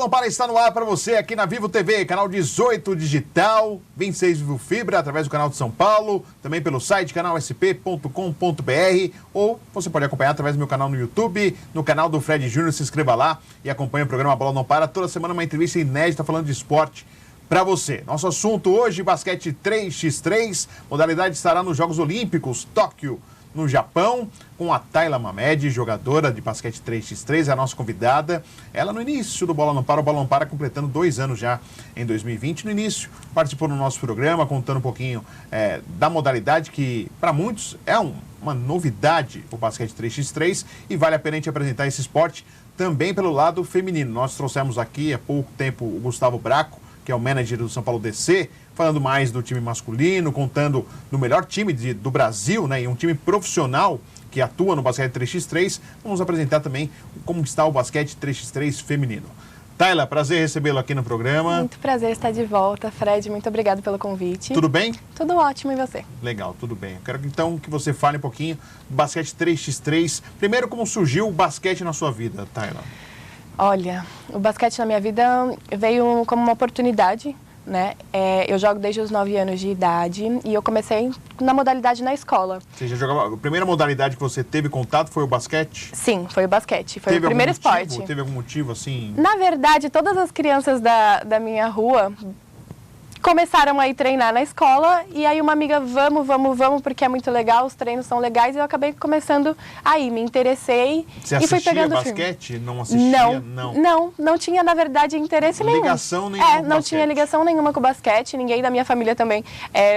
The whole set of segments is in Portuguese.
Não Para está no ar para você aqui na Vivo TV, canal 18 digital, 26 Vivo Fibra, através do canal de São Paulo, também pelo site canalsp.com.br, ou você pode acompanhar através do meu canal no YouTube, no canal do Fred Júnior. Se inscreva lá e acompanhe o programa Bola Não Para. Toda semana uma entrevista inédita falando de esporte para você. Nosso assunto hoje, basquete 3x3, modalidade estará nos Jogos Olímpicos, Tóquio, no Japão, com a Tayla Mamed, jogadora de basquete 3x3, é a nossa convidada. Ela no início do Bola Não Para, o Bola Não Para completando 2 anos já em 2020. No início, participou no nosso programa, contando um pouquinho da modalidade que, para muitos, é uma novidade, o basquete 3x3, e vale a pena a gente apresentar esse esporte também pelo lado feminino. Nós trouxemos aqui há pouco tempo o Gustavo Braco, que é o manager do São Paulo DC, falando mais do time masculino, contando do melhor time do Brasil, né, e um time profissional que atua no basquete 3x3. Vamos apresentar também como está o basquete 3x3 feminino. Tayla, prazer recebê-lo aqui no programa. Muito prazer estar de volta, Fred. Muito obrigado pelo convite. Tudo bem? Tudo ótimo, e você? Legal, tudo bem. Eu quero então que você fale um pouquinho do basquete 3x3. Primeiro, como surgiu o basquete na sua vida, Tayla? Olha, o basquete na minha vida veio como uma oportunidade, né? Eu jogo desde os 9 anos de idade e eu comecei na modalidade na escola. Você já jogava... A primeira modalidade que você teve contato foi o basquete? Sim, foi o basquete. Foi o primeiro esporte. Teve algum motivo, assim? Na verdade, todas as crianças da minha rua começaram a ir treinar na escola, e aí uma amiga, vamos, porque é muito legal, os treinos são legais, e eu acabei começando aí, me interessei. Você e fui pegando basquete? Não assistia? Não tinha, na verdade, interesse nenhum. Ligação nenhuma com não tinha ligação nenhuma com o basquete, ninguém da minha família também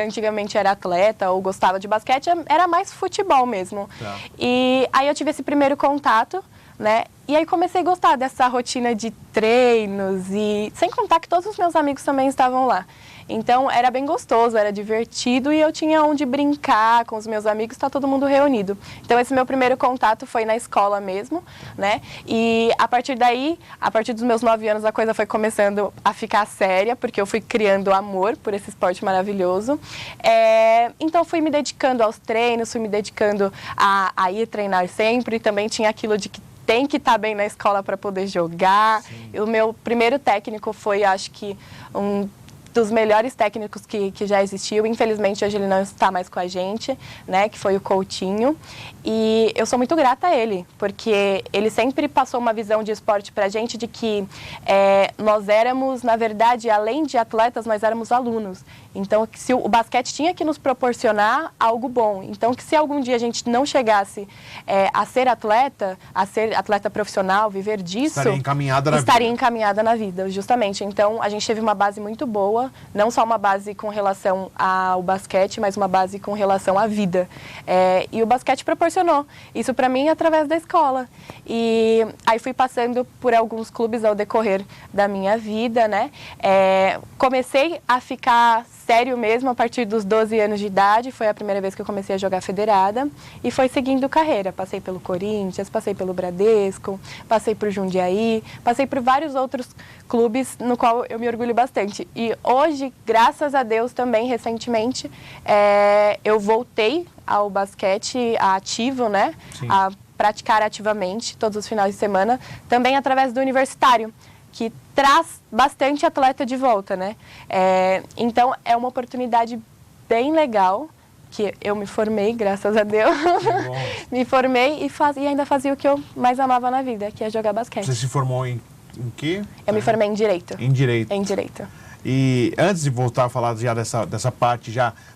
antigamente era atleta ou gostava de basquete, era mais futebol mesmo. Tá. E aí eu tive esse primeiro contato, né? E aí comecei a gostar dessa rotina de treinos, e sem contar que todos os meus amigos também estavam lá. Então era bem gostoso, era divertido, e eu tinha onde brincar com os meus amigos, tá todo mundo reunido. Então esse meu primeiro contato foi na escola mesmo, né? E a partir daí, a partir dos meus 9 anos, a coisa foi começando a ficar séria, porque eu fui criando amor por esse esporte maravilhoso. Então fui me dedicando aos treinos, fui me dedicando a ir treinar sempre, e também tinha aquilo de que tem que estar bem na escola para poder jogar. O meu primeiro técnico foi, acho que, um dos melhores técnicos que já existiu. Infelizmente, hoje ele não está mais com a gente, né, que foi o Coutinho. E eu sou muito grata a ele, porque ele sempre passou uma visão de esporte pra gente de que nós éramos, na verdade, além de atletas, nós éramos alunos. Então, se o basquete tinha que nos proporcionar algo bom. Então, que se algum dia a gente não chegasse a ser atleta profissional, viver disso... Estaria encaminhada na vida, justamente. Então, a gente teve uma base muito boa, não só uma base com relação ao basquete, mas uma base com relação à vida. E o basquete proporcionou isso para mim através da escola. E aí fui passando por alguns clubes ao decorrer da minha vida, né? Comecei a ficar sério mesmo a partir dos 12 anos de idade, foi a primeira vez que eu comecei a jogar federada, e foi seguindo carreira. Passei pelo Corinthians, passei pelo Bradesco, passei por Jundiaí, passei por vários outros clubes no qual eu me orgulho bastante. E hoje, graças a Deus também, recentemente, eu voltei ao basquete ativo, né? Sim. A praticar ativamente todos os finais de semana, também através do universitário, que traz bastante atleta de volta, né? Então, é uma oportunidade bem legal, que eu me formei, graças a Deus. Me formei e ainda fazia o que eu mais amava na vida, que é jogar basquete. Você se formou em quê? Eu me formei em Direito. Em Direito. Em Direito. E antes de voltar a falar já dessa parte,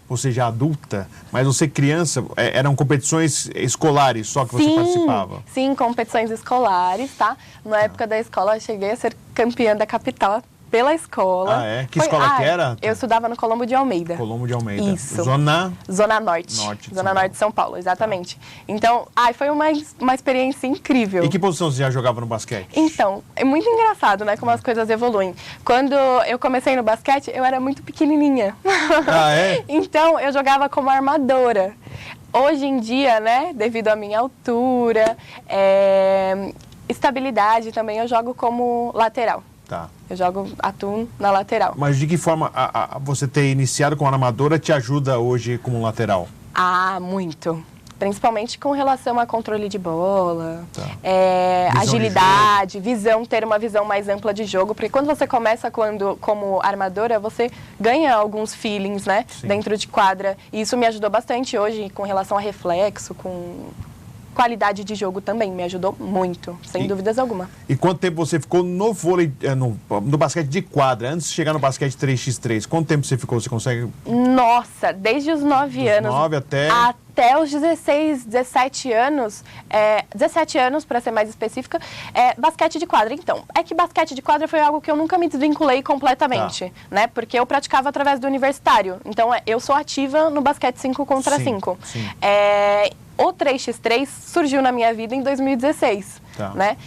você já adulta, mas você criança, eram competições escolares só que você participava? Sim, competições escolares, tá? Na época da escola, eu cheguei a ser campeã da capital pela escola. Ah, é? Que escola que era? Eu estudava no Colombo de Almeida. Colombo de Almeida. Isso. Zona Norte. Zona Norte de São Paulo, exatamente. Tá. Então, foi uma experiência incrível. E que posição você já jogava no basquete? Então, é muito engraçado, né, como as coisas evoluem. Quando eu comecei no basquete, eu era muito pequenininha. Ah, é? Então, eu jogava como armadora. Hoje em dia, né, devido à minha altura, estabilidade também, eu jogo como lateral. Tá. Eu atuo na lateral. Mas de que forma você ter iniciado com a armadora te ajuda hoje como lateral? Ah, muito. Principalmente com relação a controle de bola, Visão agilidade, visão, ter uma visão mais ampla de jogo. Porque quando você começa como armadora, você ganha alguns feelings, né? Sim. Dentro de quadra. E isso me ajudou bastante hoje com relação a reflexo, com qualidade de jogo também. Me ajudou muito, sem dúvidas alguma. E quanto tempo você ficou no vôlei, no basquete de quadra, antes de chegar no basquete 3x3? Quanto tempo você ficou? Você consegue... Nossa, desde os 9 anos. 9 até os 16, 17 anos, 17 anos, para ser mais específica, basquete de quadra. Então, é que basquete de quadra foi algo que eu nunca me desvinculei completamente, né? Porque eu praticava através do universitário. Então, eu sou ativa no basquete 5 contra 5. Sim. O 3x3 surgiu na minha vida em 2016, né?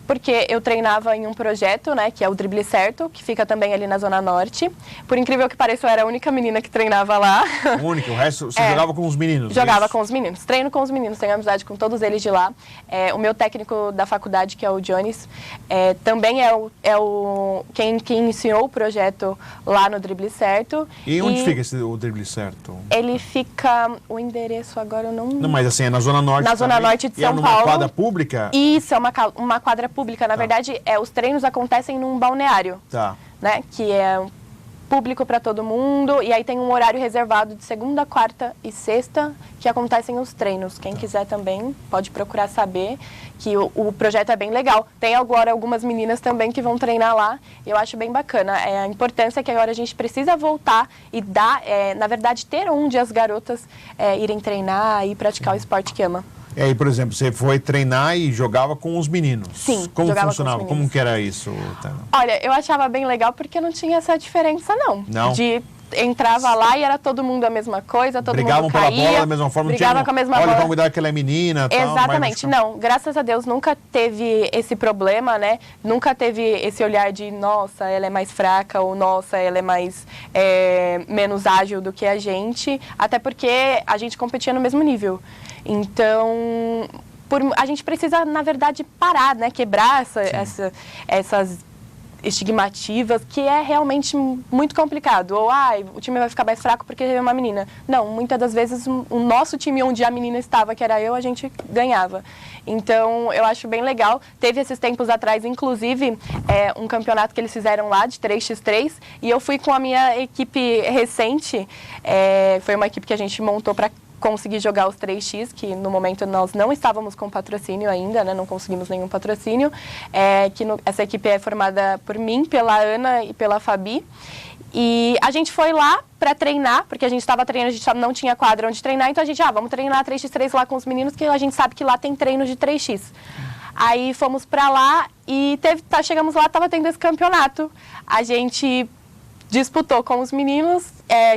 Porque eu treinava em um projeto, né, que é o Drible Certo, que fica também ali na Zona Norte. Por incrível que pareça, eu era a única menina que treinava lá. Única, o resto você jogava com os meninos? Jogava com os meninos, treino com os meninos, tenho amizade com todos eles de lá. O meu técnico da faculdade, que é o Jones, também é quem iniciou o projeto lá no Drible Certo. E onde fica o Drible Certo? Ele fica, o endereço agora eu não... Mas assim, é na Zona Norte. Na Zona Norte de São Paulo. É numa quadra pública? Isso, é uma quadra pública. Na verdade, os treinos acontecem num balneário. Né? Que é público para todo mundo. E aí tem um horário reservado de segunda, quarta e sexta que acontecem os treinos. Quem quiser também pode procurar saber que o projeto é bem legal. Tem agora algumas meninas também que vão treinar lá. Eu acho bem bacana. A importância é que agora a gente precisa voltar e dar, na verdade, ter onde as garotas irem treinar e praticar o esporte que ama. E aí, por exemplo, você foi treinar e jogava com os meninos. Sim, como funcionava? Como que era isso? Olha, eu achava bem legal porque não tinha essa diferença, não. Entrava lá e era todo mundo a mesma coisa, todo Brigavam mundo caía. Brigavam pela bola da mesma forma? Brigava com a mesma bola. Olha, vamos cuidar que ela é menina. Exatamente, não. Graças a Deus nunca teve esse problema, né? Nunca teve esse olhar de, nossa, ela é mais fraca ou, nossa, ela é mais menos ágil do que a gente. Até porque a gente competia no mesmo nível. Então, a gente precisa, na verdade, parar, né? Quebrar essas estigmativas, que é realmente muito complicado. Ou, o time vai ficar mais fraco porque é uma menina. Não, muitas das vezes o nosso time onde a menina estava, que era eu, a gente ganhava. Então, eu acho bem legal. Teve esses tempos atrás, inclusive, um campeonato que eles fizeram lá, de 3x3, e eu fui com a minha equipe recente. Foi uma equipe que a gente montou para conseguir jogar os 3x, que no momento nós não estávamos com patrocínio ainda, né? Não conseguimos nenhum patrocínio. Essa equipe é formada por mim, pela Ana e pela Fabi. E a gente foi lá para treinar, porque a gente estava treinando, a gente não tinha quadra onde treinar, então a gente, vamos treinar 3x3 lá com os meninos, que a gente sabe que lá tem treinos de 3x. Aí fomos para lá e chegamos lá, estava tendo esse campeonato. A gente disputou com os meninos,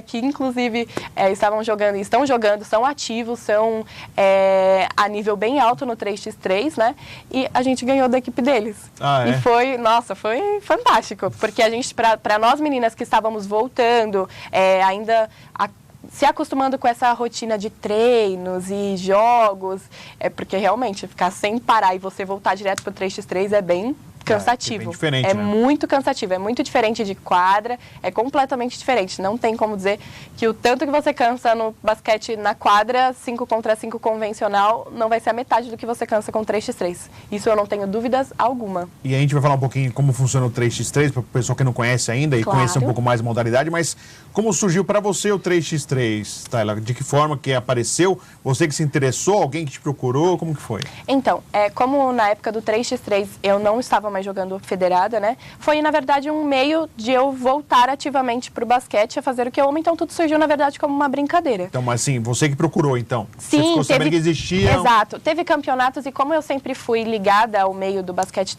que inclusive estão jogando, são ativos, são a nível bem alto no 3x3, né? E a gente ganhou da equipe deles. E foi fantástico, porque a gente, para nós meninas que estávamos voltando, ainda se acostumando com essa rotina de treinos e jogos, porque realmente ficar sem parar e você voltar direto para o 3x3 é bem cansativo. Né? Muito cansativo, é muito diferente de quadra, é completamente diferente. Não tem como dizer que o tanto que você cansa no basquete na quadra, 5 contra 5 convencional, não vai ser a metade do que você cansa com 3x3. Isso eu não tenho dúvidas alguma. E a gente vai falar um pouquinho como funciona o 3x3, para o pessoal que não conhece ainda e conhecer um pouco mais a modalidade, mas como surgiu para você o 3x3, Tayla? De que forma que apareceu? Você que se interessou? Alguém que te procurou? Como que foi? Então, como na época do 3x3 eu não estava mais jogando federada, né? Foi, na verdade, um meio de eu voltar ativamente pro basquete, a fazer o que eu amo. Então, tudo surgiu, na verdade, como uma brincadeira. Então, mas assim, você que procurou, então? Sim, você ficou sabendo que existia? Exato. Teve campeonatos e como eu sempre fui ligada ao meio do basquete,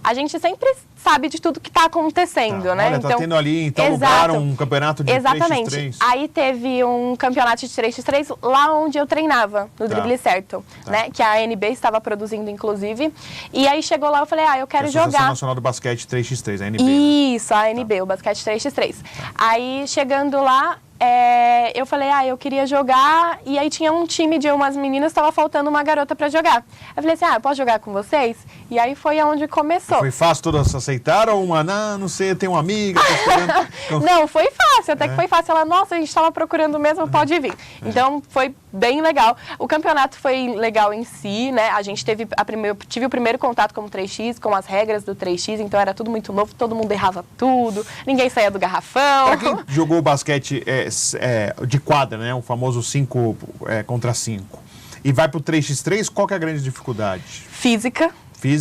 a gente sempre sabe de tudo que está acontecendo, né? Olha, então, tendo ali em tal lugar um campeonato de 3x3. Aí teve um campeonato de 3x3 lá onde eu treinava, no Drible Certo, né? Que a ANB estava produzindo, inclusive. E aí chegou lá, eu falei, eu quero jogar. Associação Nacional do Basquete 3x3, a ANB. Isso, a ANB, o basquete 3x3. Aí, chegando lá, eu falei, eu queria jogar, e aí tinha um time de umas meninas, estava faltando uma garota para jogar. Eu falei assim, eu posso jogar com vocês? E aí foi onde começou. Foi fácil, todas aceitaram? Ou uma, não sei, tem uma amiga, tô esperando. Não, foi fácil, até que foi fácil. Ela, nossa, a gente estava procurando mesmo, pode vir. Então, foi bem legal. O campeonato foi legal em si, né? A gente tive o primeiro contato com o 3x, com as regras do 3x, então era tudo muito novo, todo mundo errava tudo, ninguém saía do garrafão. Pra quem jogou basquete de quadra, né? O famoso 5 contra 5, e vai pro 3x3, qual que é a grande dificuldade? Física,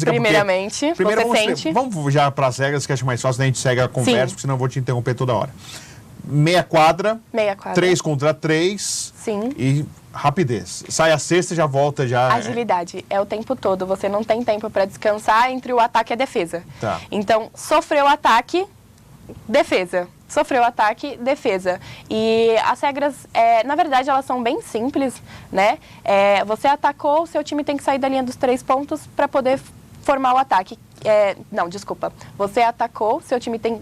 primeiramente, primeiro você sente. Vamos já para as regras, que acho mais fácil, né? A gente segue a conversa, porque senão eu vou te interromper toda hora. Meia quadra. 3 contra 3. Sim. E rapidez. Sai a cesta e já volta. Agilidade. É o tempo todo. Você não tem tempo para descansar entre o ataque e a defesa. Tá. Então, sofreu ataque, defesa. Sofreu ataque, defesa. E as regras, na verdade, elas são bem simples, né? Você atacou, seu time tem que sair da linha dos 3 pontos para poder formar o ataque. Não, desculpa. Você atacou,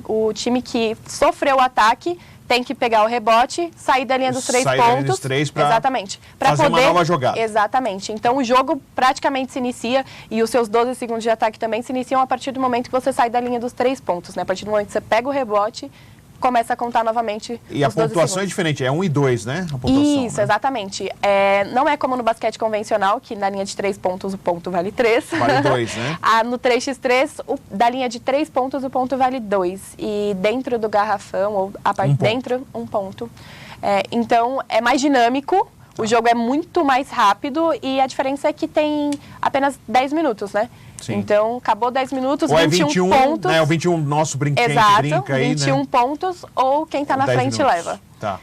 o time que sofreu o ataque tem que pegar o rebote, sair da linha dos 3 pontos. Da linha dos 3 exatamente. Pra fazer uma nova jogada. Exatamente. Então, o jogo praticamente se inicia, e os seus 12 segundos de ataque também se iniciam a partir do momento que você sai da linha dos 3 pontos, né? A partir do momento que você pega o rebote, começa a contar novamente. E a pontuação é diferente, é 1 e 2, né? A pontuação, isso, né? Exatamente. Não é como no basquete convencional, que na linha de 3 pontos o ponto vale 3. Vale 2, né? No 3x3, da linha de 3 pontos o ponto vale 2. E dentro do garrafão, ou a parte dentro, 1 ponto. Então, é mais dinâmico. O jogo é muito mais rápido, e a diferença é que tem apenas 10 minutos, né? Sim. Então, acabou 10 minutos, ou 21 pontos. Né? O 21, nosso brinca aí, Exato, aí, 21 né? pontos, ou quem está na frente minutos. leva. Tá.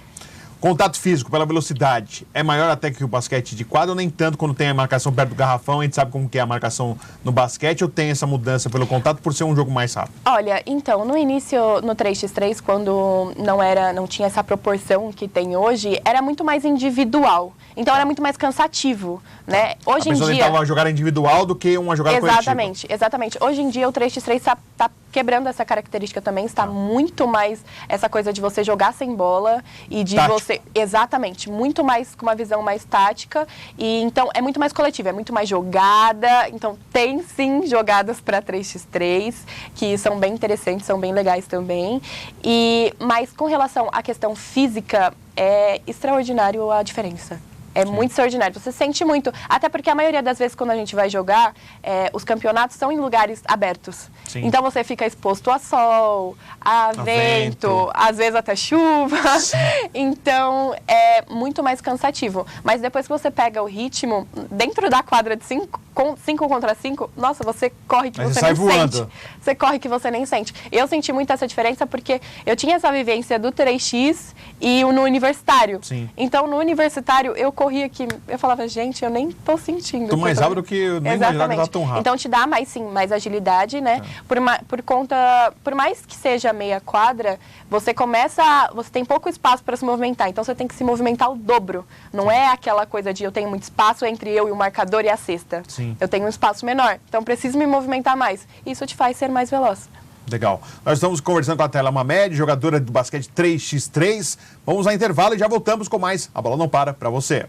Contato físico pela velocidade é maior até que o basquete de quadra, ou nem tanto? Quando tem a marcação perto do garrafão, a gente sabe como que é a marcação no basquete, ou tem essa mudança pelo contato por ser um jogo mais rápido? Olha, então, no início, no 3x3, quando não tinha essa proporção que tem hoje, era muito mais individual. Então, era muito mais cansativo, né? Hoje em dia... tentava jogar individual do que uma jogada coletiva. Exatamente. Hoje em dia, o 3x3 está quebrando essa característica também, está muito mais essa coisa de você jogar sem bola e de você... Exatamente. Muito mais com uma visão mais tática. E, então, é muito mais coletivo, é muito mais jogada. Então, tem, sim, jogadas para 3x3, que são bem interessantes, são bem legais também. Mas, com relação à questão física, é extraordinário a diferença. É muito extraordinário, você sente muito. Até porque a maioria das vezes, quando a gente vai jogar, os campeonatos são em lugares abertos. Sim. Então, você fica exposto a sol, a vento, às vezes até chuva. Sim. Então, é muito mais cansativo. Mas depois que você pega o ritmo, dentro da quadra de 5 contra 5, nossa, você corre que você nem sente. Você corre que você nem sente. Eu senti muito essa diferença porque eu tinha essa vivência do 3x e no universitário. Sim. Então, no universitário, eu corria que eu falava, gente, eu nem tô sentindo. Tô mais rápido do que eu nem imaginava que tava tão rápido. Então, te dá mais agilidade, né? Por mais que seja meia quadra, você tem pouco espaço para se movimentar. Então, você tem que se movimentar o dobro. Não é aquela coisa de eu tenho muito espaço entre eu e o marcador e a cesta. Sim. Eu tenho um espaço menor. Então, preciso me movimentar mais. Isso te faz ser mais veloz. Legal. Nós estamos conversando com a Tayla Mamed, jogadora do basquete 3x3. Vamos ao intervalo e já voltamos com mais A Bola Não Para pra você.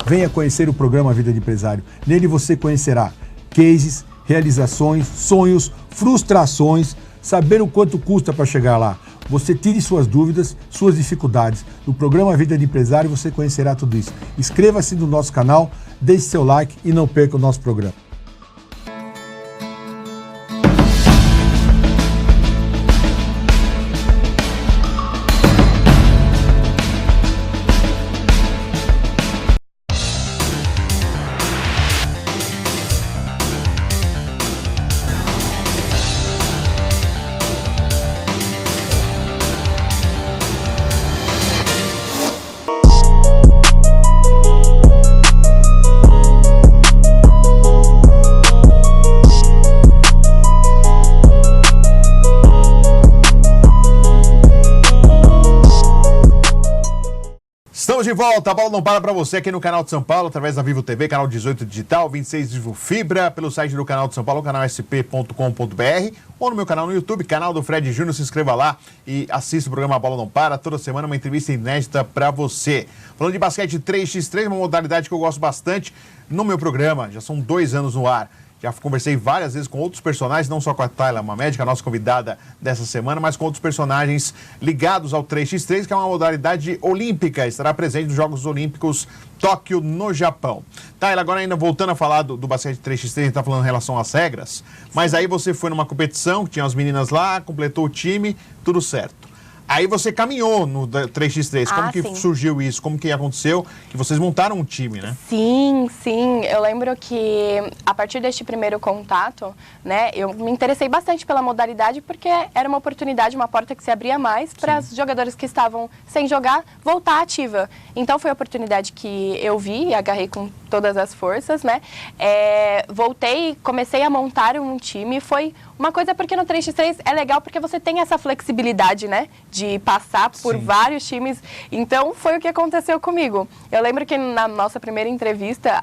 Venha conhecer o programa Vida de Empresário. Nele você conhecerá cases, realizações, sonhos, frustrações, saber o quanto custa para chegar lá. Você tire suas dúvidas, suas dificuldades. No programa Vida de Empresário você conhecerá tudo isso. Inscreva-se no nosso canal, deixe seu like e não perca o nosso programa. de volta, a bola não para você aqui no canal de São Paulo, através da Vivo TV, canal 18 digital, 26 Vivo Fibra, pelo site do canal de São Paulo, canal sp.com.br, ou no meu canal no YouTube, canal do Fred Júnior. Se inscreva lá e assista o programa A Bola Não Para. Toda semana uma entrevista inédita para você. Falando de basquete 3x3, uma modalidade que eu gosto bastante no meu programa, já são 2 anos no ar. Já conversei várias vezes com outros personagens, não só com a Tayla Mamed, a nossa convidada dessa semana, mas com outros personagens ligados ao 3x3, que é uma modalidade olímpica, estará presente nos Jogos Olímpicos Tóquio, no Japão. Tayla, agora ainda voltando a falar do basquete 3x3, a gente está falando em relação às regras, mas aí você foi numa competição, tinha as meninas lá, completou o time, tudo certo. Aí você caminhou no 3x3. Como que surgiu isso? Como que aconteceu? Que vocês montaram um time, né? Sim. Eu lembro que a partir deste primeiro contato, né, eu me interessei bastante pela modalidade porque era uma oportunidade, uma porta que se abria mais para os jogadores que estavam sem jogar voltar ativa. Então foi a oportunidade que eu vi e agarrei com todas as forças, né? Voltei, comecei a montar um time. Foi uma coisa porque no 3x3 é legal porque você tem essa flexibilidade, né? De passar por vários times. Então, foi o que aconteceu comigo. Eu lembro que na nossa primeira entrevista,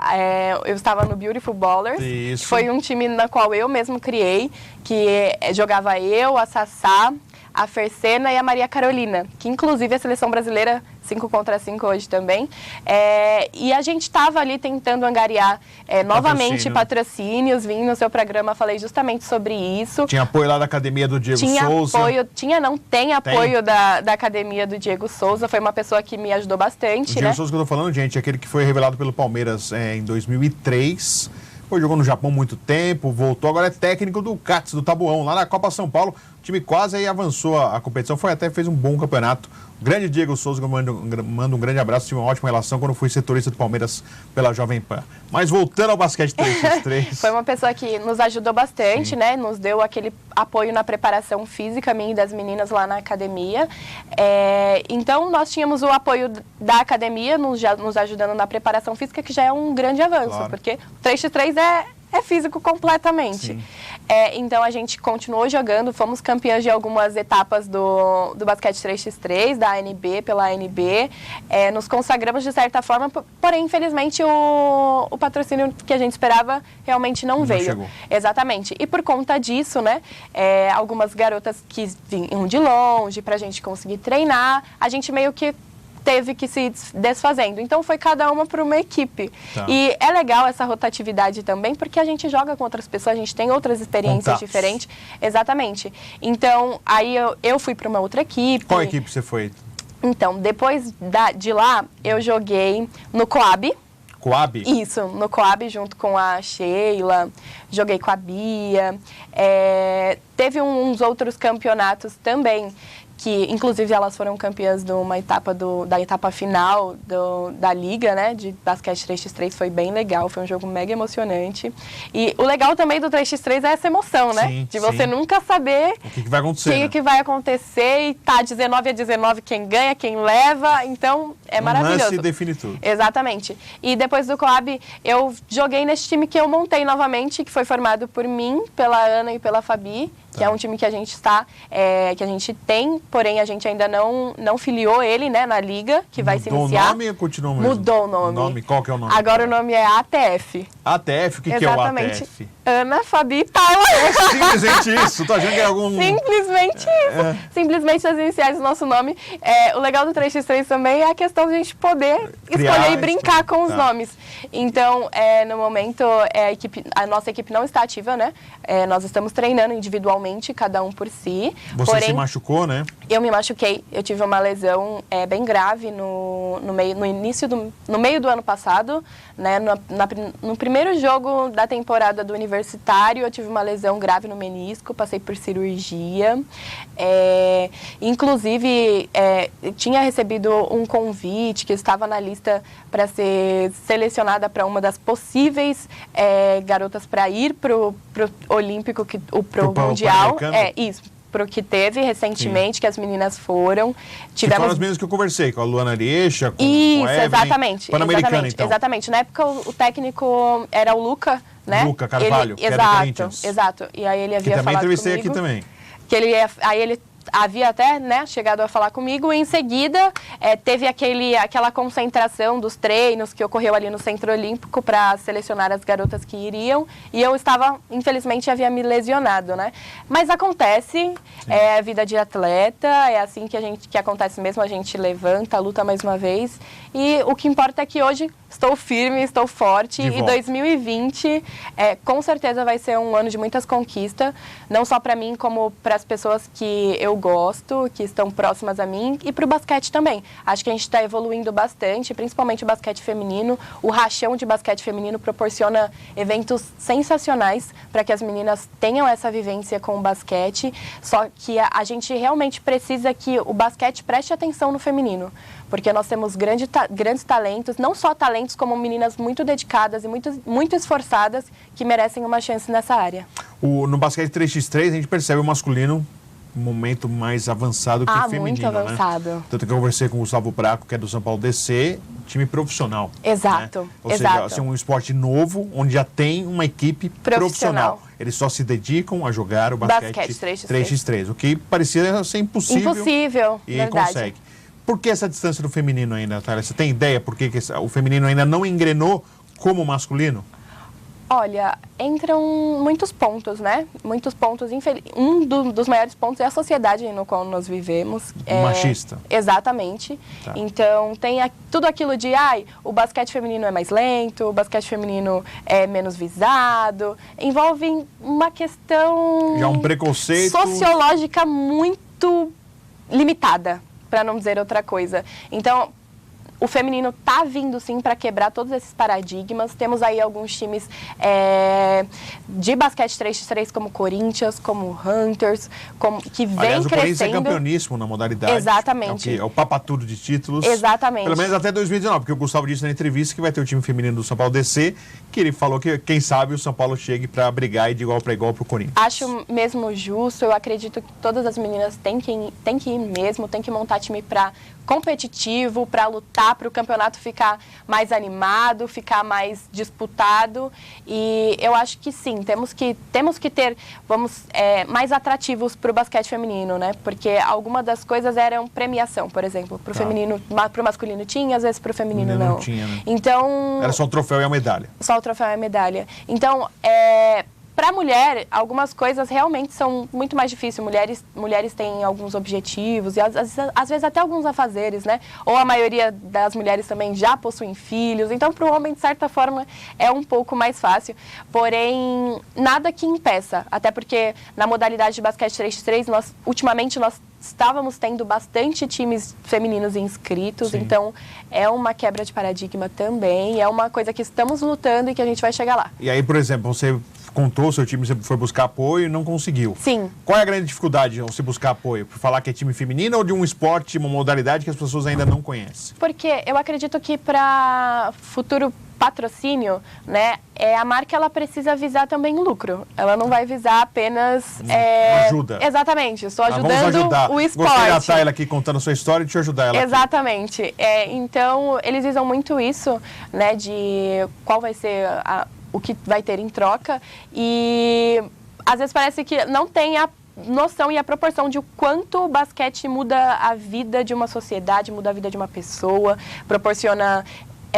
eu estava no Beautiful Ballers. Isso. Que foi um time na qual eu mesmo criei, que jogava eu, a Sassá, a Fercena e a Maria Carolina, que inclusive a seleção brasileira 5 contra 5 hoje também. E a gente estava ali tentando angariar novamente patrocínios. Vim no seu programa, falei justamente sobre isso. Tinha apoio lá da academia do Diego Souza? Tem apoio da academia do Diego Souza. Foi uma pessoa que me ajudou bastante. O Diego Souza que eu tô falando, gente, é aquele que foi revelado pelo Palmeiras em 2003. Jogou no Japão muito tempo, voltou, agora é técnico do CATS, do Tabuão, lá na Copa São Paulo. O time quase aí avançou a competição, fez um bom campeonato. O grande Diego Souza, que eu mando um grande abraço, tive uma ótima relação quando fui setorista do Palmeiras pela Jovem Pan. Mas voltando ao basquete 3x3... Foi uma pessoa que nos ajudou bastante, né? Nos deu aquele apoio na preparação física, minha e das meninas lá na academia. Então, nós tínhamos o apoio da academia, nos ajudando na preparação física, que já é um grande avanço, claro. Porque 3x3 é físico completamente. Então, a gente continuou jogando, fomos campeãs de algumas etapas do basquete 3x3, da ANB, pela ANB. Nos consagramos de certa forma, porém, infelizmente, o patrocínio que a gente esperava realmente não veio. Chegou. Exatamente. E por conta disso, né, algumas garotas que vinham de longe pra gente conseguir treinar, a gente meio que teve que se desfazendo. Então, foi cada uma para uma equipe. Tá. E é legal essa rotatividade também, porque a gente joga com outras pessoas, a gente tem outras experiências diferentes. Exatamente. Então, aí eu fui para uma outra equipe. Qual equipe você foi? Então, depois de lá, eu joguei no Coab. Coab? Isso, no Coab, junto com a Sheila, joguei com a Bia. Teve uns outros campeonatos também, que inclusive elas foram campeãs de uma etapa da etapa final da liga, né, de basquete 3x3, foi bem legal, foi um jogo mega emocionante. E o legal também do 3x3 é essa emoção, né, de você nunca saber o que vai acontecer, que vai acontecer, e tá 19-19 quem ganha, quem leva, então é maravilhoso. Lance define tudo. Exatamente. E depois do Coab, eu joguei nesse time que eu montei novamente, que foi formado por mim, pela Ana e pela Fabi, que é um time que a gente que a gente tem, porém a gente ainda não filiou ele, né, na liga, que vai se iniciar. Mudou o nome ou continua mesmo? Mudou o nome. Qual que é o nome? Agora o nome é ATF. ATF? O que é o ATF? Ana, Fabi e Tayla. É simplesmente isso? Tô achando que é algum... Simplesmente isso. Simplesmente as iniciais do nosso nome. O legal do 3x3 também é a questão de a gente poder escolher e brincar com os nomes. Então, no momento, a nossa equipe não está ativa, né? Nós estamos treinando individualmente, cada um por si. Você se machucou, né? Eu me machuquei. Eu tive uma lesão bem grave no meio do ano passado, né? No primeiro jogo da temporada do universitário, eu tive uma lesão grave no menisco, passei por cirurgia. Inclusive, tinha recebido um convite que estava na lista para ser selecionada para uma das possíveis garotas para ir pro Olímpico, pro Mundial. Isso. Pro que teve recentemente, que as meninas foram. Foram as mesmas que eu conversei, com a Luana Areixa, com Isso, a Evelyn, exatamente. Pan-Americana, então. Exatamente. Na época, o técnico era o Luca, né? Luca Carvalho, que era do Corinthians. Exato. E aí ele havia que também falado entrevistei comigo, aqui também. Aí ele havia até, né, chegado a falar comigo. Em seguida, teve aquela concentração dos treinos que ocorreu ali no Centro Olímpico para selecionar as garotas que iriam. E eu estava, infelizmente, havia me lesionado, né? Mas acontece, é a vida de atleta, é assim que acontece mesmo, a gente levanta, luta mais uma vez. E o que importa é que hoje estou firme, estou forte. E 2020, com certeza, vai ser um ano de muitas conquistas. Não só para mim, como para as pessoas que eu gosto, que estão próximas a mim. E para o basquete também. Acho que a gente está evoluindo bastante, principalmente o basquete feminino. O rachão de basquete feminino proporciona eventos sensacionais para que as meninas tenham essa vivência com o basquete. Só que a gente realmente precisa que o basquete preste atenção no feminino. Porque nós temos grandes talentos, não só talentos, como meninas muito dedicadas e muito esforçadas que merecem uma chance nessa área. No basquete 3x3, a gente percebe o masculino um momento mais avançado que o feminino, muito avançado. Né? Tanto que eu conversei com o Gustavo Braco, que é do São Paulo DC, time profissional. Exato, né? Ou seja, assim, um esporte novo, onde já tem uma equipe profissional. Eles só se dedicam a jogar o basquete 3x3, o que parecia ser impossível. Impossível, e verdade. consegue. Por que essa distância do feminino ainda, Natália? Você tem ideia por que o feminino ainda não engrenou como o masculino? Olha, entram muitos pontos, né? Muitos pontos. Um dos maiores pontos é a sociedade no qual nós vivemos. Machista. Exatamente. Tá. Então, tem tudo aquilo de, o basquete feminino é mais lento, o basquete feminino é menos visado. Envolve uma questão... Já um preconceito... sociológica muito limitada, para não dizer outra coisa. Então, o feminino está vindo, sim, para quebrar todos esses paradigmas. Temos aí alguns times de basquete 3x3, como Corinthians, como Hunters, que vem Aliás, o Corinthians crescendo. é campeoníssimo na modalidade. Exatamente. É o papatudo de títulos. Exatamente. Pelo menos até 2019, porque o Gustavo disse na entrevista que vai ter o time feminino do São Paulo DC, que ele falou que, quem sabe, o São Paulo chegue para brigar de igual para igual para o Corinthians. Acho mesmo justo. Eu acredito que todas as meninas têm que ir mesmo, têm que montar time para competitivo, para lutar, para o campeonato ficar mais animado, ficar mais disputado. E eu acho que sim, temos que ter, mais atrativos para o basquete feminino, né? Porque algumas das coisas eram premiação, por exemplo. Para o feminino, para o masculino tinha, às vezes para o feminino não. Tinha, né? Então... Era só o troféu e a medalha. Só o troféu e a medalha. Então, para a mulher, algumas coisas realmente são muito mais difíceis. Mulheres têm alguns objetivos e às vezes até alguns afazeres, né? Ou a maioria das mulheres também já possuem filhos. Então, para o homem, de certa forma, é um pouco mais fácil. Porém, nada que impeça. Até porque na modalidade de basquete 3x3, ultimamente nós estávamos tendo bastante times femininos inscritos. Sim. Então, é uma quebra de paradigma também. É uma coisa que estamos lutando e que a gente vai chegar lá. E aí, por exemplo, você contou o seu time, você foi buscar apoio e não conseguiu. Sim. Qual é a grande dificuldade ao se buscar apoio? Por falar que é time feminino ou de um esporte, uma modalidade que as pessoas ainda não conhecem? Porque eu acredito que para futuro patrocínio, né, a marca ela precisa visar também o lucro. Ela não vai visar apenas... ajuda. Exatamente, estou ajudando o esporte. Gostei da Tayla aqui contando a sua história e deixa eu ajudar ela. Exatamente. Então, eles visam muito isso, né, de qual vai ser o que vai ter em troca. E às vezes parece que não tem a noção e a proporção de o quanto o basquete muda a vida de uma sociedade, muda a vida de uma pessoa, proporciona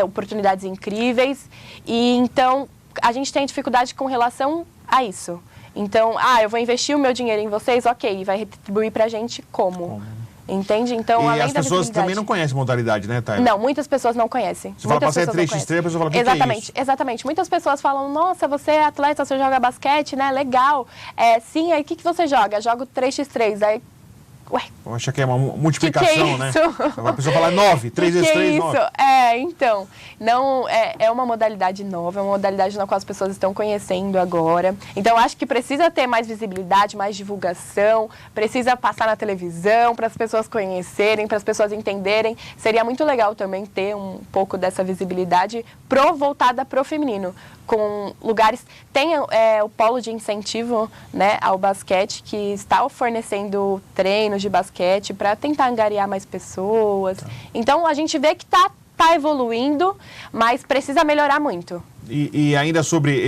oportunidades incríveis. E então a gente tem dificuldade com relação a isso. Então, eu vou investir o meu dinheiro em vocês, ok, vai retribuir pra gente como? Entende? Então, além as pessoas também não conhecem modalidade, né, Tayla? Não, muitas pessoas não conhecem. Você fala passar 3x3, a pessoa fala, o que é isso? Exatamente. Muitas pessoas falam, nossa, você é atleta, você joga basquete, né? Legal. Sim, aí o que você joga? Jogo 3x3. Aí, ué. Eu acho que é uma multiplicação, né? A pessoa fala 9, 3 vezes 3, 9. Então, não, é uma modalidade nova, é uma modalidade na qual as pessoas estão conhecendo agora. Então, acho que precisa ter mais visibilidade, mais divulgação, precisa passar na televisão para as pessoas conhecerem, para as pessoas entenderem. Seria muito legal também ter um pouco dessa visibilidade voltada para o feminino, com lugares... Tem o polo de incentivo, né, ao basquete, que está fornecendo treinos de basquete para tentar angariar mais pessoas. Então, a gente vê que está evoluindo, mas precisa melhorar muito. E ainda sobre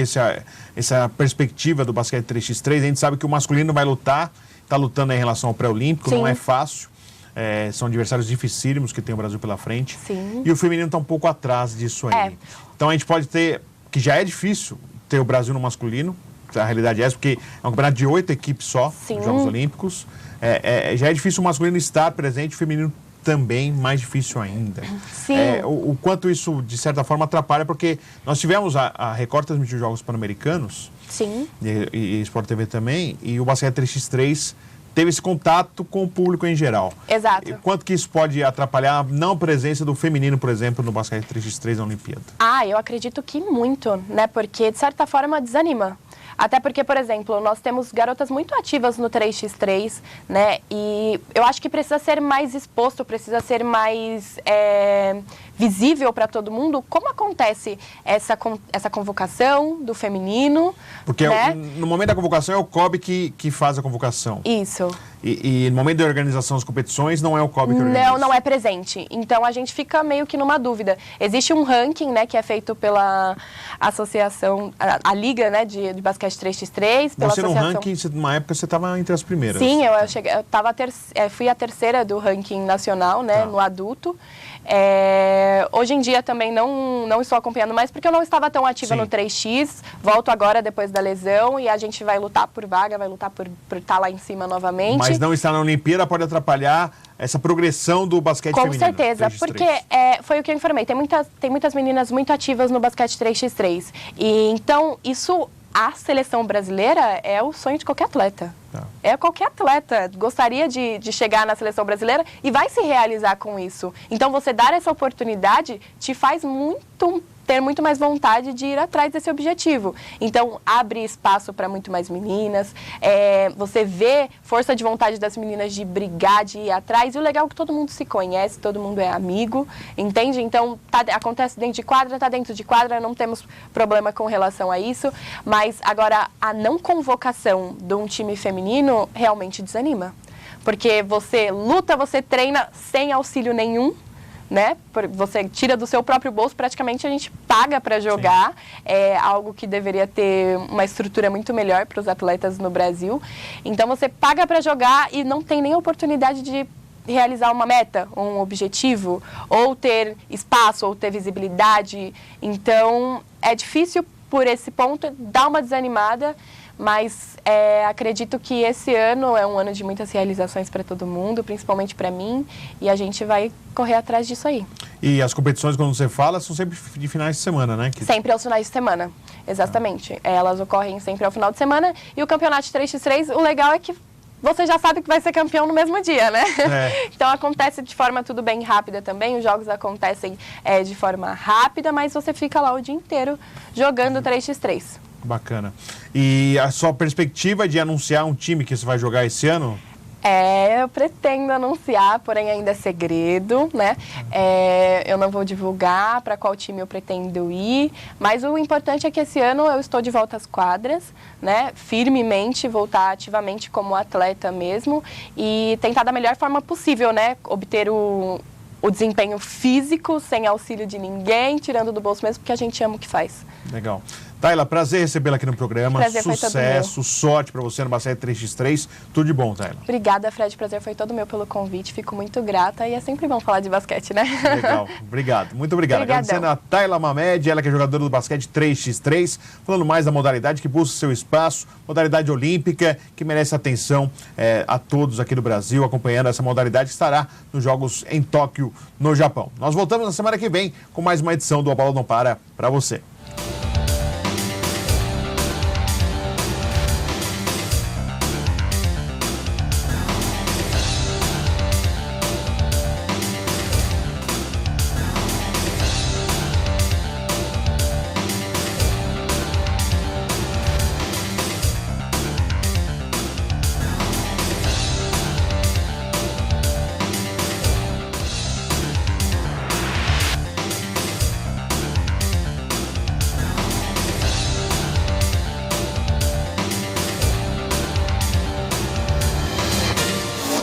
essa perspectiva do basquete 3x3, a gente sabe que o masculino vai lutar, está lutando em relação ao pré-olímpico, não é fácil. São adversários dificílimos que tem o Brasil pela frente. Sim. E o feminino está um pouco atrás disso aí. Então a gente pode ter, que já é difícil ter o Brasil no masculino, a realidade é essa, porque é um campeonato de 8 equipes só, nos Jogos Olímpicos. Já é difícil o masculino estar presente, o feminino também mais difícil ainda. Sim. O quanto isso, de certa forma, atrapalha, porque nós tivemos a Record transmitir Jogos Pan-Americanos, Sim. e Sport TV também, e o basquete 3x3 teve esse contato com o público em geral. Exato. E quanto que isso pode atrapalhar a não presença do feminino, por exemplo, no basquete 3x3 na Olimpíada? Eu acredito que muito, né? Porque, de certa forma, desanima. Até porque, por exemplo, nós temos garotas muito ativas no 3x3, né? E eu acho que precisa ser mais exposto, precisa ser mais visível para todo mundo como acontece essa convocação do feminino. Porque né? No momento da convocação é o COB que faz a convocação. Isso. E no momento da organização das competições não é o COB que organiza? Não é presente. Então, a gente fica meio que numa dúvida. Existe um ranking, né, que é feito pela associação, a Liga, né, de basquete 3x3. Pela você no associação... ranking, numa época você estava entre as primeiras. Sim, fui a terceira do ranking nacional, né, no adulto. Hoje em dia também não estou acompanhando mais, porque eu não estava tão ativa no 3x. Volto agora depois da lesão e a gente vai lutar por vaga, vai lutar por estar lá em cima novamente. Mas não estar na Olimpíada pode atrapalhar essa progressão do basquete feminino. Com certeza, 3x3. porque foi o que eu informei. Tem muitas meninas muito ativas no basquete 3x3. E então, a seleção brasileira é o sonho de qualquer atleta. Qualquer atleta gostaria de chegar na seleção brasileira e vai se realizar com isso. Então, você dar essa oportunidade te faz ter muito mais vontade de ir atrás desse objetivo. Então, abre espaço para muito mais meninas, você vê força de vontade das meninas de brigar, de ir atrás, e o legal é que todo mundo se conhece, todo mundo é amigo, entende? Então, acontece dentro de quadra, está dentro de quadra, não temos problema com relação a isso, mas agora a não convocação de um time feminino realmente desanima, porque você luta, você treina sem auxílio nenhum, né? Você tira do seu próprio bolso, praticamente a gente paga para jogar. Sim. É algo que deveria ter uma estrutura muito melhor para os atletas no Brasil. Então você paga para jogar e não tem nem oportunidade de realizar uma meta, um objetivo, ou ter espaço, ou ter visibilidade. Então é difícil por esse ponto, dá uma desanimada. Mas acredito que esse ano é um ano de muitas realizações para todo mundo, principalmente para mim, e a gente vai correr atrás disso aí. E as competições, quando você fala, são sempre de finais de semana, né? Sempre aos finais de semana, exatamente. Elas ocorrem sempre ao final de semana, e o campeonato de 3x3, o legal é que você já sabe que vai ser campeão no mesmo dia, né? Então acontece de forma tudo bem rápida também, os jogos acontecem de forma rápida, mas você fica lá o dia inteiro jogando 3x3. Bacana. E a sua perspectiva de anunciar um time que você vai jogar esse ano? Eu pretendo anunciar, porém ainda é segredo, né? Eu não vou divulgar para qual time eu pretendo ir, mas o importante é que esse ano eu estou de volta às quadras, né? Firmemente, voltar ativamente como atleta mesmo e tentar da melhor forma possível, né? Obter o desempenho físico, sem auxílio de ninguém, tirando do bolso mesmo, porque a gente ama o que faz. Legal. Tayla, prazer recebê-la aqui no programa. Prazer Sucesso, sorte para você no basquete 3x3. Tudo de bom, Tayla. Obrigada, Fred. Prazer foi todo meu pelo convite. Fico muito grata e é sempre bom falar de basquete, né? Legal. Obrigado. Muito obrigado. Agradecendo a Tayla Mamed, ela que é jogadora do basquete 3x3, falando mais da modalidade que busca seu espaço, modalidade olímpica, que merece atenção a todos aqui do Brasil, acompanhando essa modalidade que estará nos Jogos em Tóquio, no Japão. Nós voltamos na semana que vem com mais uma edição do A Bola Não Para você.